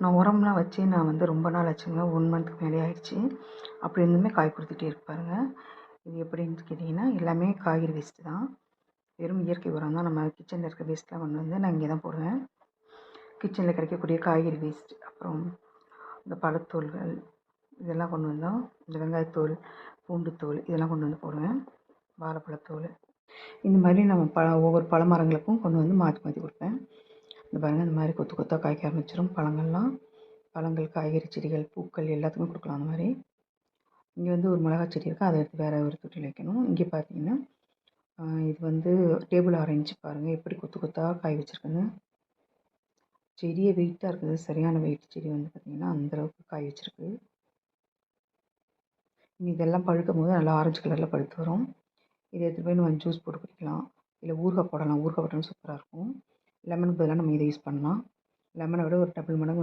நான் உரம்லாம் வச்சு நான் வந்து ரொம்ப நாள் ஆச்சுங்க. 1 மந்த்துக்கு மேலே ஆயிடுச்சு. அப்படி இருந்துமே காய் கொடுத்துட்டே இருக்கு பாருங்க. இது எப்படின்னு கேட்டிங்கன்னா, எல்லாமே காய்கறி வேஸ்ட்டு தான். வெறும் இயற்கை உரம் தான். நம்ம கிச்சனில் இருக்க வேஸ்ட்லாம் கொண்டு வந்து நான் இங்கே தான் போடுவேன். கிச்சனில் கிடைக்கக்கூடிய காய்கறி வேஸ்ட், அப்புறம் இந்த பழத்தோல்கள் இதெல்லாம் கொண்டு வந்தோம். இந்த வெங்காயத்தோல், பூண்டுத்தோல் இதெல்லாம் கொண்டு வந்து போடுவேன். வாழைப்பழத்தோல் இந்த மாதிரி நம்ம ஒவ்வொரு பழ மரங்களுக்கும் கொண்டு வந்து மாற்றி மாற்றி கொடுப்பேன். இந்த பாருங்கள், இந்த மாதிரி கொத்து கொத்தாக காய்க்க ஆரம்பிச்சிடும். பழங்கள், காய்கறி செடிகள், பூக்கள் எல்லாத்துக்குமே கொடுக்கலாம். அந்த மாதிரி இங்கே வந்து ஒரு மிளகாய் செடி இருக்குது. அதை எடுத்து வேறு ஒரு தொட்டியில் வைக்கணும். இங்கே பார்த்தீங்கன்னா இது வந்து டேபிள் ஆரஞ்சு பாருங்கள், எப்படி கொத்து கொத்தாக காய் வச்சுருக்குன்னு. செடியே வெயிட்டாக இருக்குது. சரியான வெயிட் செடி வந்து பார்த்திங்கன்னா அந்தளவுக்கு காய் வச்சுருக்கு. இதெல்லாம் பழுக்கும் போது நல்லா ஆரஞ்சு கலரில் பழுத்து வரும். இதை எடுத்துகிட்டு போய் நம்ம ஜூஸ் போட்டு குடிக்கலாம். இல்லை ஊறுகாய் போடலாம். ஊறுகாய் போட்டாலும் சூப்பராக இருக்கும். லெமனுக்கு பதிலாக நம்ம இதை யூஸ் பண்ணலாம். லெமனை விட ஒரு டபுள் மடங்கு